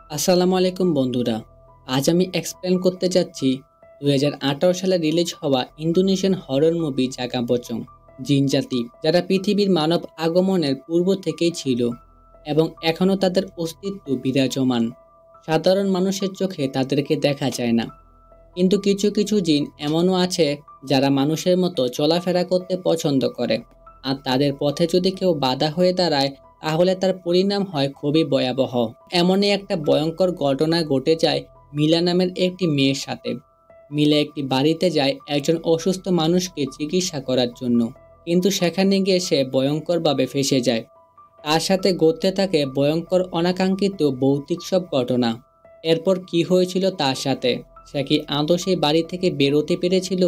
আসসালামু আলাইকুম বন্ধুরা। আজ আমি এক্সপ্লেন করতে যাচ্ছি 2018 সালে রিলিজ হওয়া ইন্দোনেশিয়ান হরর মুভি জাগা পচং। জিন জাতি যারা পৃথিবীর মানব আগমনের পূর্ব থেকেই ছিল এবং এখনও তাদের অস্তিত্ব বিরাজমান। সাধারণ মানুষের চোখে তাদেরকে দেখা যায় না, কিন্তু কিছু কিছু জিন এমনও আছে যারা মানুষের মতো চলাফেরা করতে পছন্দ করে, আর তাদের পথে যদি কেউ বাধা হয়ে দাঁড়ায় তাহলে তার পরিণাম হয় খুবই ভয়াবহ। এমনই একটা ভয়ঙ্কর ঘটনা ঘটে যায় মিলা নামের একটি মেয়ের সাথে। মিলা একটি বাড়িতে যায় একজন অসুস্থ মানুষকে চিকিৎসা করার জন্য, কিন্তু সেখানে গিয়ে সে ভয়ঙ্করভাবে ফেঁসে যায়। তার সাথে ঘটতে থাকে ভয়ঙ্কর অনাকাঙ্ক্ষিত ভৌতিক সব ঘটনা। এরপর কি হয়েছিল তার সাথে, সে কি আদৌ সেই বাড়ি থেকে বেরোতে পেরেছিল,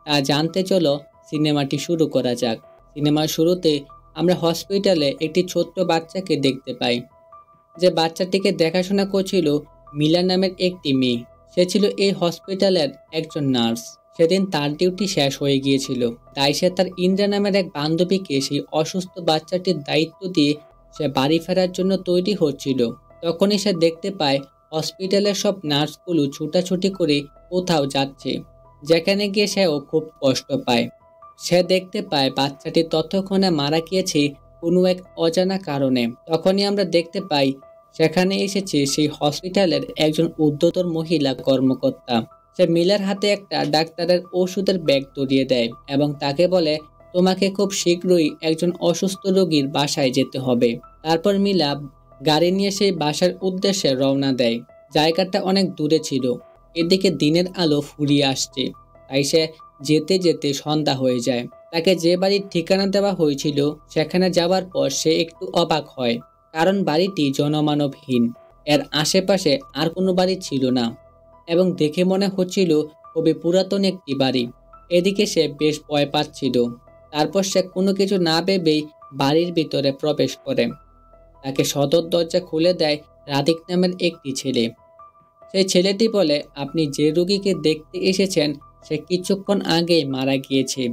তা জানতে চলো সিনেমাটি শুরু করা যাক। সিনেমার শুরুতে আমরা হসপিটালে একটি ছোট্ট বাচ্চাকে দেখতে পাই, যে বাচ্চাটিকে দেখাশোনা করছিল মিলা নামের একটি মেয়ে। সে ছিল এই হসপিটালের একজন নার্স। সেদিন তার ডিউটি শেষ হয়ে গিয়েছিল, তাই সে তার ইন্দ্রা নামের এক বান্ধবীকে সেই অসুস্থ বাচ্চাটির দায়িত্ব দিয়ে সে বাড়ি ফেরার জন্য তৈরি হচ্ছিল। তখনই সে দেখতে পায় হসপিটালের সব নার্সগুলো ছুটাছুটি করে কোথাও যাচ্ছে, যেখানে গিয়ে সেও খুব কষ্ট পায়। সে দেখতে পায় বাচ্চাটি ততক্ষণে মারা গিয়েছে কোনো এক অজানা কারণে। তখনই আমরা দেখতে পাই সেখানে এসেছে সেই হসপিটালের একজন ঊর্ধ্বতন মহিলা কর্মকর্তা। সে মিলার হাতে একটা ডাক্তারের ওষুধের ব্যাগ ধরিয়ে দেয় এবং তাকে বলে, তোমাকে খুব শীঘ্রই একজন অসুস্থ রোগীর বাসায় যেতে হবে। তারপর মিলা গাড়ি নিয়ে সেই বাসার উদ্দেশ্যে রওনা দেয়। জায়গাটা অনেক দূরে ছিল, এদিকে দিনের আলো ফুরিয়ে আসছে, তাই সে যেতে যেতে সন্ধ্যা হয়ে যায়। তাকে যে বাড়ির ঠিকানা দেওয়া হয়েছিল সেখানে যাওয়ার পর সে একটু অবাক হয়, কারণ বাড়িটি জনমানবহীন। এর আশেপাশে আর কোনো বাড়ি ছিল না এবং দেখে মনে হচ্ছিল খুবই পুরাতন একটি বাড়ি। এদিকে সে বেশ ভয় পাচ্ছিল। তারপর সে কোনো কিছু না ভেবেই বাড়ির ভিতরে প্রবেশ করে। তাকে সদর দরজা খুলে দেয় রাধিক নামের একটি ছেলে। সেই ছেলেটি বলে, আপনি যে রোগীকে দেখতে এসেছেন সে কিছুক্ষণ আগেই মারা গিয়েছে।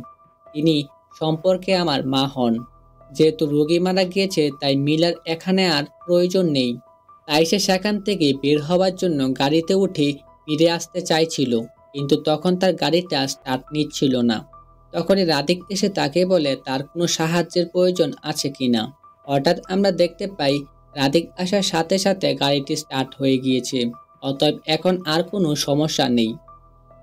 তিনি সম্পর্কে আমার মা হন। যেহেতু রোগী মারা গিয়েছে তাই মিলার এখানে আর প্রয়োজন নেই। তাই সে সেখান থেকে বের হওয়ার জন্য গাড়িতে উঠে ফিরে আসতে চাইছিল, কিন্তু তখন তার গাড়িটা স্টার্ট নিচ্ছিল না। তখনই রাধিক এসে তাকে বলে তার কোনো সাহায্যের প্রয়োজন আছে কিনা। হঠাৎ আমরা দেখতে পাই রাধিক আসার সাথে সাথে গাড়িটি স্টার্ট হয়ে গিয়েছে, অতএব এখন আর কোনো সমস্যা নেই।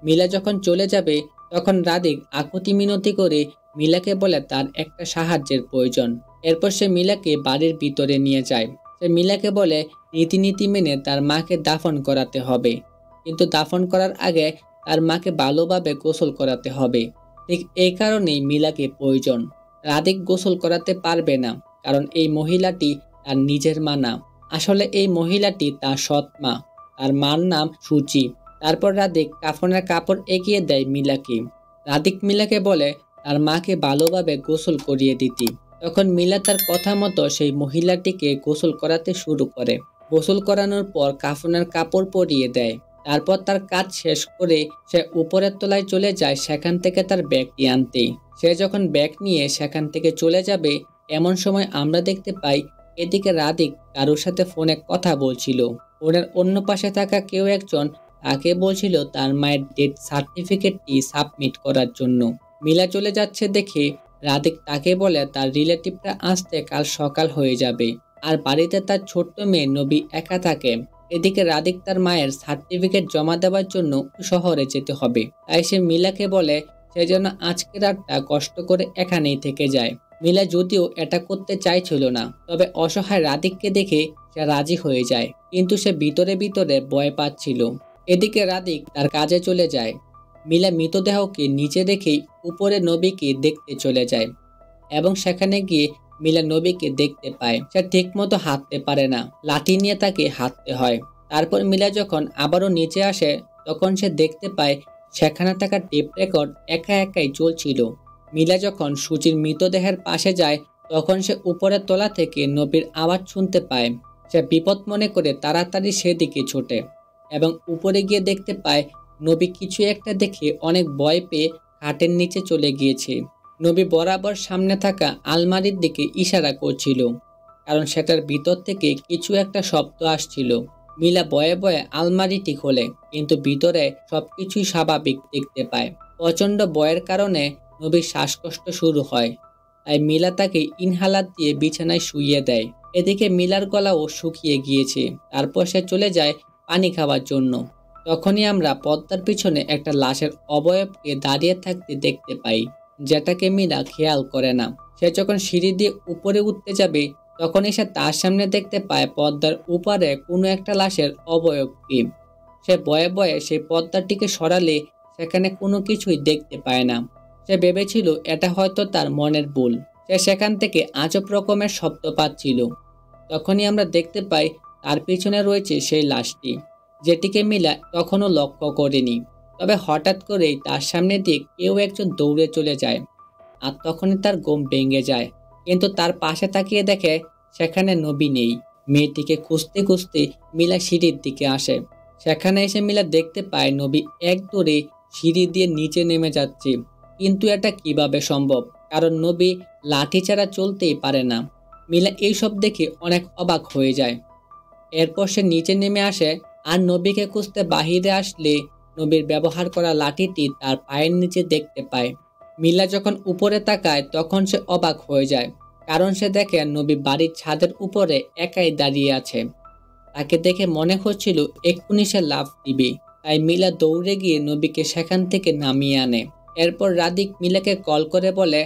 মিলা যখন চলে যাবে তখন রাধিক আকুতি মিনতি করে মিলাকে বলে তার একটা সাহায্যের প্রয়োজন। এরপর সে মিলাকে বাড়ির ভিতরে নিয়ে যায়। সে মিলাকে বলে রীতিনীতি মেনে তার মাকে দাফন করাতে হবে, কিন্তু দাফন করার আগে তার মাকে ভালোভাবে গোসল করাতে হবে। ঠিক এই কারণেই মিলাকে প্রয়োজন। রাধিক গোসল করাতে পারবে না, কারণ এই মহিলাটি তার নিজের মা না। আসলে এই মহিলাটি তার সৎ মা। তার মার নাম সুচি। তারপর রাধিক কাফনের কাপড় এগিয়ে দেয় মিলাকে। রাধিক মিলাকে বলে তার মাকে ভালোভাবে গোসল করিয়ে দিতে। তখন মিলা তার কথা মতো সেই মহিলাটিকে গোসল করাতে শুরু করে। গোসল করানোর পর কাফনের কাপড় পরিয়ে দেয়। তারপর তার কাজ শেষ করে সে উপরের তলায় চলে যায় সেখান থেকে তার ব্যাগটি আনতে। সে যখন ব্যাগ নিয়ে সেখান থেকে চলে যাবে এমন সময় আমরা দেখতে পাই এদিকে রাধিক কারোর সাথে ফোনে কথা বলছিল। ফোনের অন্য পাশে থাকা কেউ একজন তাকে বলছিল তার মায়ের ডেথ সার্টিফিকেটটি সাবমিট করার জন্য। মিলা চলে যাচ্ছে দেখে রাধিক তাকে বলে তার রিলেটিভটা আসতে কাল সকাল হয়ে যাবে, আর বাড়িতে তার ছোট্ট মেয়ে নবী একা থাকে। এদিকে রাধিক তার মায়ের সার্টিফিকেট জমা দেওয়ার জন্য শহরে যেতে হবে, তাই সে মিলাকে বলে সে যেন আজকে রাতটা কষ্ট করে এখানেই থেকে যায়। মিলা যদিও এটা করতে চাইছিল না, তবে অসহায় রাধিককে দেখে সে রাজি হয়ে যায়, কিন্তু সে ভিতরে ভিতরে ভয় পাচ্ছিল। এদিকে রাধিক তার কাজে চলে যায়। মিলা মৃতদেহকে নিচে রেখেই উপরে নবীকে দেখতে চলে যায় এবং সেখানে গিয়ে মিলা নবীকে দেখতে পায় সে ঠিকমতো হাঁটতে পারে না, লাঠি নিয়ে তাকে হাঁটতে হয়। তারপর মিলা যখন আবারও নিচে আসে তখন সে দেখতে পায় সেখানে থাকা টেপ রেকর্ড একা একাই চলছিল। মিলা যখন সুচির মৃতদেহের পাশে যায় তখন সে উপরের তলা থেকে নবীর আওয়াজ শুনতে পায়। সে বিপদ মনে করে তাড়াতাড়ি সেদিকে ছোটে এবং উপরে গিয়ে দেখতে পায় নবী কিছু একটা দেখে অনেক ভয় পেয়ে খাটের নিচে চলে গিয়েছে। নবী বরাবর সামনে থাকা আলমারির দিকে ইশারা করছিল, কারণ সেটার ভিতর থেকে কিছু একটা শব্দ আসছিল। মিলা বয়ে বয়ে আলমারিটি খোলে, কিন্তু ভিতরে সবকিছুই স্বাভাবিক দেখতে পায়। প্রচন্ড বয়ের কারণে নবীর শ্বাসকষ্ট শুরু হয়, তাই মিলা তাকে ইনহেলার দিয়ে বিছানায় শুইয়ে দেয়। এদিকে মিলার গলাও শুকিয়ে গিয়েছে। তারপর সে চলে যায় পানি খাওয়ার জন্য। তখনই আমরা পদ্মার পিছনে একটা লাশের অবয়বকে দাঁড়িয়ে থাকতে দেখতে পাই, যেটাকে মিলা খেয়াল করে না। সে যখন সিঁড়ি দিয়ে উপরে উঠতে যাবে, তখনই সে তার সামনে দেখতে পায় পদ্মার উপরে কোনো একটা লাশের অবয়বকে। সে বয়ে বয়ে সেই পদ্মাটিকে সরালে সেখানে কোনো কিছুই দেখতে পায় না। সে ভেবেছিল এটা হয়তো তার মনের ভুল। সে সেখান থেকে আজব রকমের শব্দ পাচ্ছিল। তখনই আমরা দেখতে পাই তার পিছনে রয়েছে সেই লাশটি, যেটিকে মিলা তখনও লক্ষ্য করেনি। তবে হঠাৎ করেই তার সামনে দিয়ে কেউ একজন দৌড়ে চলে যায়, আর তখনই তার ঘুম ভেঙে যায়। কিন্তু তার পাশে তাকিয়ে দেখে সেখানে নবী নেই। মেয়েটিকে খুঁজতে খুঁজতে মিলা সিঁড়ির দিকে আসে। সেখানে এসে মিলা দেখতে পায় নবী এক দৌড়ে সিঁড়ি দিয়ে নিচে নেমে যাচ্ছে। কিন্তু এটা কিভাবে সম্ভব, কারণ নবী লাঠি ছাড়া চলতেই পারে না। মিলা এইসব দেখে অনেক অবাক হয়ে যায়। এরপর সে নিচে নেমে আসে, আর নবীকে খুঁজতে বাহিরে আসলে নবীর ব্যবহার করা লাঠিটি তার পায়ের নিচে দেখতে পায়। মিলা যখন উপরে তাকায় তখন সে অবাক হয়ে যায়, কারণ সে দেখে নবী বাড়ির ছাদের উপরে একাই দাঁড়িয়ে আছে। তাকে দেখে মনে হচ্ছিল এক্ষুনি সে লাফ দিবে, তাই মিলা দৌড়ে গিয়ে নবীকে সেখান থেকে নামিয়ে আনে। এরপর রাদিক মিলাকে কল করে বলে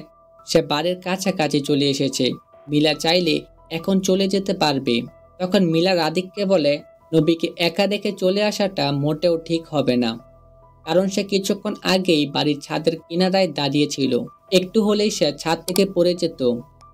সে বাড়ির কাছাকাছি চলে এসেছে, মিলা চাইলে এখন চলে যেতে পারবে। তখন মিলা রাদিককে বলে নবীকে একা রেখে চলে আসাটা মোটেও ঠিক হবে না, কারণ সে কিছুক্ষণ আগেই বাড়ির ছাদের কিনারায় দাঁড়িয়েছিল। একটু হলেই সে ছাদ থেকে পড়ে যেত,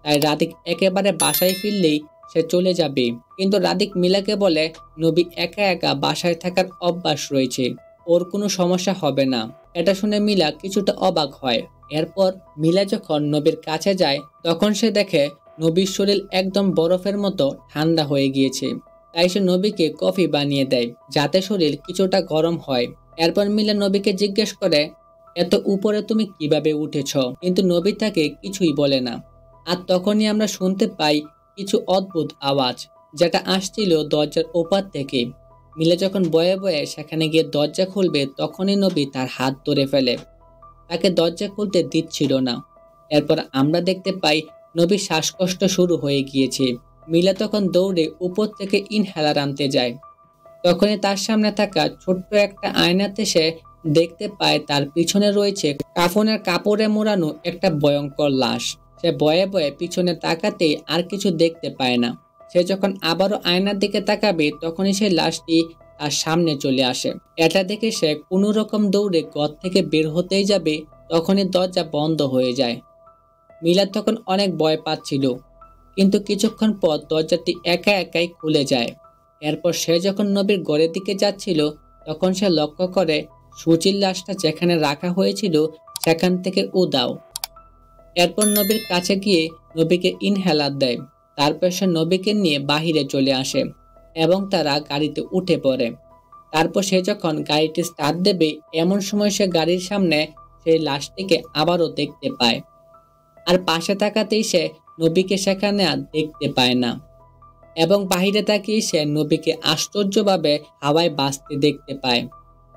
তাই রাদিক একেবারে বাসায় ফিরলেই সে চলে যাবে। কিন্তু রাদিক মিলাকে বলে নবী একা একা বাসায় থাকার অভ্যাস রয়েছে, ওর কোনো সমস্যা হবে না। এটা শুনে মিলা কিছুটা অবাক হয়। এরপর মিলা যখন নবীর কাছে যায়, তখন সে দেখে নবীর শরীর একদম বরফের মতো ঠান্ডা হয়ে গিয়েছে। তাই সে নবীকে কফি বানিয়ে দেয়, যাতে শরীর কিছুটা গরম হয়। এরপর মিলা নবীকে জিজ্ঞেস করে এত উপরে তুমি কিভাবে উঠেছ, কিন্তু নবী তাকে কিছুই বলে না। আর তখনই আমরা শুনতে পাই কিছু অদ্ভুত আওয়াজ, যেটা আসছিল দরজার ওপার থেকে। মিলা যখন বয়ে বয়ে সেখানে গিয়ে দরজা খুলবে, তখনই নবী তার হাত ধরে ফেলে, তাকে দরজা খুলতে দিচ্ছিল না। এরপর আমরা দেখতে পাই নবীর শ্বাসকষ্ট শুরু হয়ে গিয়েছে। মিলা তখন দৌড়ে উপর থেকে ইনহেলার আনতে যায়। তখনই তার সামনে থাকা ছোট্ট একটা আয়নাতে সে দেখতে পায় তার পিছনে রয়েছে কাফনের কাপড়ে মোড়ানো একটা ভয়ঙ্কর লাশ। সে ভয়ে ভয়ে পিছনে তাকাতে আর কিছু দেখতে পায় না। সে যখন আবারও আয়নার দিকে তাকাবে, তখনই সেই লাশটি তার সামনে চলে আসে। এটা দেখে সে কোনো রকম দৌড়ে ঘর থেকে বের হতেই যাবে, তখনই দরজা বন্ধ হয়ে যায়। মিলা তখন অনেক ভয় পাচ্ছিল, কিন্তু কিছুক্ষণ পর দরজাটি একা একাই খুলে যায়। এরপর সে যখন নবীর ঘরের দিকে যাচ্ছিল, তখন সে লক্ষ্য করে সুচির লাশটা যেখানে রাখা হয়েছিল সেখান থেকে উধাও। এরপর নবীর কাছে গিয়ে নবীকে ইনহেলার দেয়। তারপর সে নবীকে নিয়ে বাহিরে চলে আসে এবং তারা গাড়িতে উঠে পড়ে। তারপর সে যখন গাড়িটি স্টার্ট দেবে, এমন সময় সে গাড়ির সামনে সেই লাশটিকে আবারও দেখতে পায়। আর পাশে তাকাতেই সে নবীকে সেখানে আর দেখতে পায় না, এবং বাহিরে তাকিয়ে সে নবীকে আশ্চর্যভাবে হাওয়ায় ভাসতে দেখতে পায়।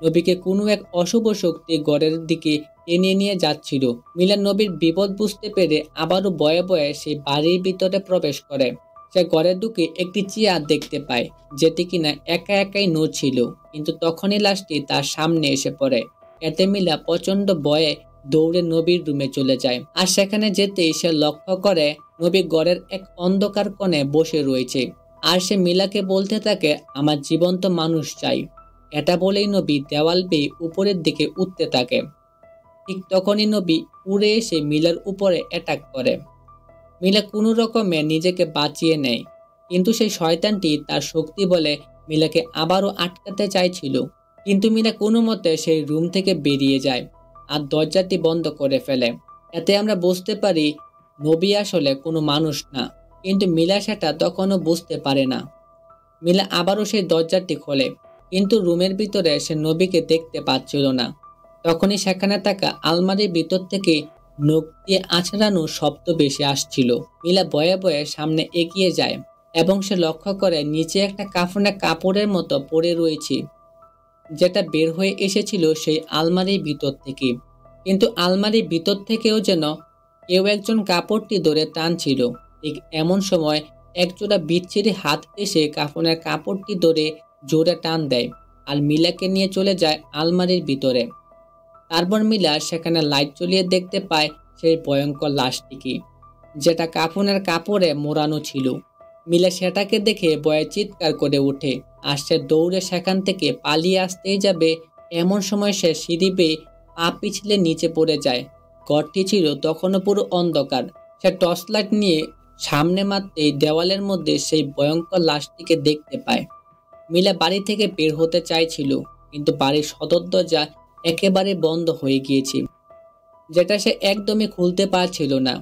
নবীকে কোনো এক অশুভ শক্তি ঘরের দিকে টেনে নিয়ে যাচ্ছিল। মিলা নবীর বিপদ বুঝতে পেরে আবারও ভয়ে ভয়ে সেই বাড়ির ভিতরে প্রবেশ করে। সে ঘরে ঢুকে একটি চেয়ার দেখতে পায়, যেটি কিনা একা একাই নড়ছিল। কিন্তু তখনই লাশটি তার সামনে এসে পড়ে। এতে মিলা প্রচন্ড ভয়ে দৌড়ে নবীর রুমে চলে যায়। আর সেখানে যেতেই সে লক্ষ্য করে নবী ঘরের এক অন্ধকার কোণে বসে রয়েছে। আর সে মিলাকে বলতে থাকে আমার জীবন্ত মানুষ চাই। এটা বলেই নবী দেওয়াল বেয়ে উপরের দিকে উঠতে থাকে। ঠিক তখনই নবী উড়ে এসে মিলার উপরে অ্যাটাক করে। মিলা কোনো রকমে নিজেকে বাঁচিয়ে নেয়, কিন্তু সেই শয়তানটি তার শক্তি বলে মিলাকে আবারও আটকাতে চাইছিল। কিন্তু মিলা কোনো মতে সেই রুম থেকে বেরিয়ে যায় আর দরজাটি বন্ধ করে ফেলে। এতে আমরা বুঝতে পারি নবী আসলে কোনো মানুষ না, কিন্তু মিলা সেটা তখনও বুঝতে পারে না। মিলা আবারও সেই দরজাটি খোলে, কিন্তু রুমের ভিতরে সে নবীকে দেখতে পাচ্ছিল না। তখনই সেখানে থাকা আলমারির ভিতর থেকে নখ দিয়ে আছড়ানো শব্দ বেশি আসছিল। মিলা ভয়ে ভয়ে সামনে এগিয়ে যায় এবং সে লক্ষ্য করে নিচে একটা কাফনে কাপড়ের মতো পড়ে রয়েছে, যেটা বের হয়ে এসেছিল সেই আলমারির ভিতর থেকে। কিন্তু আলমারির ভিতর থেকেও যেন কেউ একজন কাপড়টি ধরে টানছিল। ঠিক এমন সময় একজোড়া বিচ্ছিরি হাত এসে কাফনের কাপড়টি ধরে জোরে টান দেয় আর মিলাকে নিয়ে চলে যায় আলমারির ভিতরে। তারপর মিলা সেখানে লাইট জ্বলিয়ে দেখতে পায় সেই ভয়ঙ্কর লাশটিকে, যেটা কাফনের কাপড়ে মোড়ানো ছিল। মিলা সেটাকে দেখে ভয়ে চিৎকার করে ওঠে আর সে দৌড়ে সেখান থেকে পালিয়ে আসতেই যাবে, এমন সময় সে সিঁড়ি বেয়ে পা পিছলে নিচে পড়ে যায়। ঘরটি ছিল তখনও পুরো অন্ধকার। সে টর্চ লাইট নিয়ে সামনে মারতেই দেওয়ালের মধ্যে সেই ভয়ঙ্কর লাশটিকে দেখতে পায়। মিলা বাড়ি থেকে বের হতে চাইছিল, কিন্তু বাড়ির সদর দরজা একেবারে বন্ধ হয়ে গিয়েছে, যেটা সে একদমই খুলতে পারছিল না।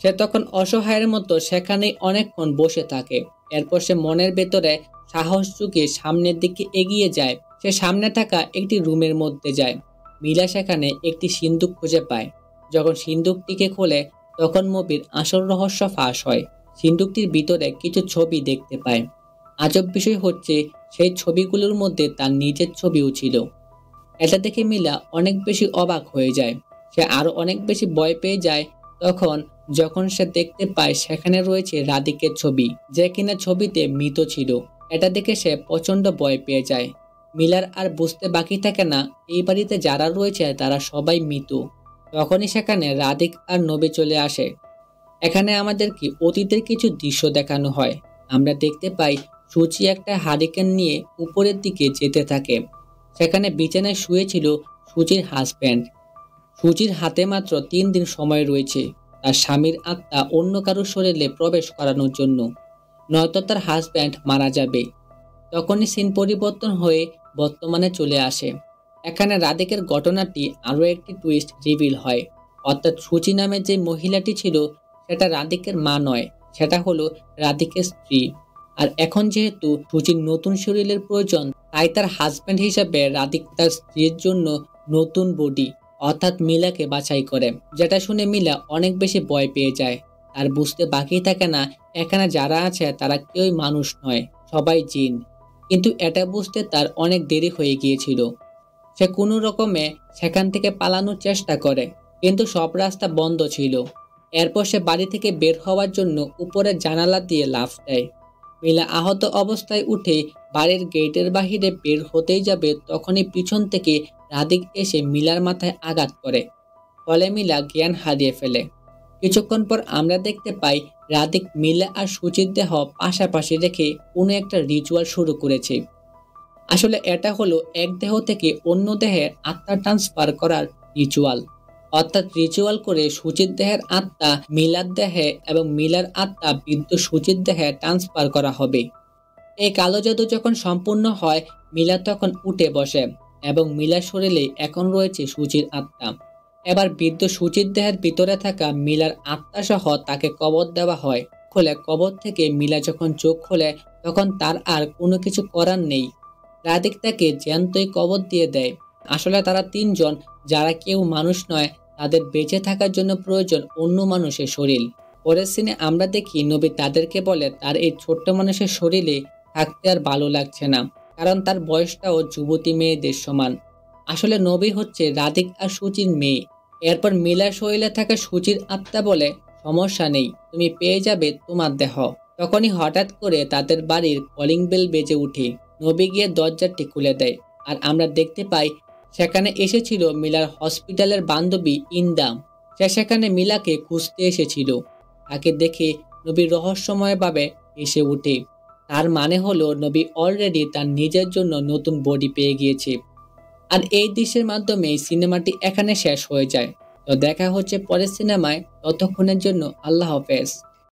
সে তখন অসহায়ের মতো সেখানেই অনেকক্ষণ বসে থাকে। এরপর সে মনের ভেতরে সাহস জুগিয়ে সামনের দিকে এগিয়ে যায়। সে সামনে থাকা একটি রুমের মধ্যে যায়। মিলা সেখানে একটি সিন্দুক খুঁজে পায়। যখন সিন্দুকটিকে খোলে তখন মুভির আসল রহস্য ফাঁস হয়। সিন্দুকটির ভিতরে কিছু ছবি দেখতে পায়। আজব বিষয় হচ্ছে, সেই ছবিগুলোর মধ্যে তার নিজের ছবিও ছিল। এটা দেখে মিলা অনেক বেশি অবাক হয়ে যায়। সে আরো অনেক বেশি ভয় পেয়ে যায় যখন সে দেখতে পায় সেখানে রয়েছে রাধিকের ছবি, যে কিনা ছবিতে মৃত ছিল। এটা দেখে সে প্রচন্ড ভয় পেয়ে যায়। মিলার আর বুঝতে বাকি থাকে না এই বাড়িতে যারা রয়েছে তারা সবাই মৃত। তখনই সেখানে রাধিক আর নবী চলে আসে। এখানে আমাদেরকে অতীতের কিছু দৃশ্য দেখানো হয়। আমরা দেখতে পাই সূচি একটা হারিকেন নিয়ে উপরের দিকে যেতে থাকে। সেখানে বিছানায় শুয়েছিল সূচির হাজব্যান্ড। সূচির হাতে মাত্র 3 দিন সময় রয়েছে তার স্বামীর আত্মা অন্য কারোর শরীরে প্রবেশ করানোর জন্য, নয়তো তার হাজব্যান্ড মারা যাবে। তখনই সিন পরিবর্তন হয়ে বর্তমানে চলে আসে। এখানে রাধিকের ঘটনাটি আরও একটি টুইস্ট রিভিল হয়। অর্থাৎ সূচি নামে যে মহিলাটি ছিল সেটা রাধিকের মা নয়, সেটা হলো রাধিকের স্ত্রী। আর এখন যেহেতু সূচির নতুন শরীরের প্রয়োজন, তাই তার হাজব্যান্ড হিসেবে রাধিক তার স্ত্রীর জন্য নতুন বডি অর্থাৎ মিলাকে বাছাই করে। যেটা শুনে মিলা অনেক বেশি ভয় পেয়ে যায়। আর বুঝতে বাকি থাকে না এখানে যারা আছে তারা কেউই মানুষ নয়, সবাই জিন। কিন্তু এটা বুঝতে তার অনেক দেরি হয়ে গিয়েছিল। সে কোনো রকমে সেখান থেকে পালানোর চেষ্টা করে, কিন্তু সব রাস্তা বন্ধ ছিল। এরপর সে বাড়ি থেকে বের হওয়ার জন্য উপরের জানালা দিয়ে লাফ দেয়। মিলা আহত অবস্থায় উঠে বাড়ির গেটের বাহিরে বের হতেই যাবে, তখনই পিছন থেকে রাধিক এসে মিলার মাথায় আঘাত করে। ফলে মিলা জ্ঞান হারিয়ে ফেলে। কিছুক্ষণ পর আমরা দেখতে পাই রাধিক মিলা আর সূচির দেহ পাশাপাশি রেখে কোনো একটা রিচুয়াল শুরু করেছে। আসলে এটা হলো এক দেহ থেকে অন্য দেহে আত্মা ট্রান্সফার করার রিচুয়াল। অর্থাৎ রিচুয়াল করে সূচির দেহের আত্মা মিলার দেহে এবং মিলার আত্মা বৃদ্ধ সূচির দেহে ট্রান্সফার করা হবে। এই কালো জাদু যখন সম্পূর্ণ হয়, মিলা তখন উঠে বসে এবং মিলার শরীরে এখন রয়েছে সূচির আত্মা। এবার বৃদ্ধ সূচির দেহের ভিতরে থাকা মিলার আত্মা সহ তাকে কবর দেওয়া হয়। কবর থেকে মিলা যখন চোখ খোলে তখন তার আর কোনো কিছু করার নেই। রাধিক তাকে জ্যান্তই কবর দিয়ে দেয়। আসলে তারা 3 জন, যারা কেউ মানুষ নয়, তাদের বেঁচে থাকার জন্য প্রয়োজন অন্য মানুষের শরীর। পরের সিনে আমরা দেখি নবী তাদেরকে বলে তার এই ছোট্ট মানুষের শরীরে থাকতে আর ভালো লাগছে না, কারণ তার বয়সটাও যুবতী মেয়েদের সমান। আসলে নবী হচ্ছে রাধিক আর সূচির মেয়ে। এরপর মিলার শরীরে থাকা সূচির আত্মা বলে, সমস্যা নেই, তুমি পেয়ে যাবে তোমার দেহ। তখনই হঠাৎ করে তাদের বাড়ির কলিং বেল বেজে উঠে। নবী গিয়ে দরজাটি খুলে দেয় আর আমরা দেখতে পাই সেখানে এসেছিল মিলার হসপিটালের বান্ধবী ইন্দাম। সে সেখানে মিলাকে খুঁজতে এসেছিল। তাকে দেখে নবী রহস্যময়ভাবে এসে উঠে। তার মানে হলো নবী অলরেডি তার নিজের জন্য নতুন বডি পেয়ে গিয়েছে। আর এই দৃশ্যের মাধ্যমে সিনেমাটি এখানে শেষ হয়ে যায়। তো দেখা হচ্ছে পরের সিনেমায়। ততক্ষণের জন্য আল্লাহ হাফেজ।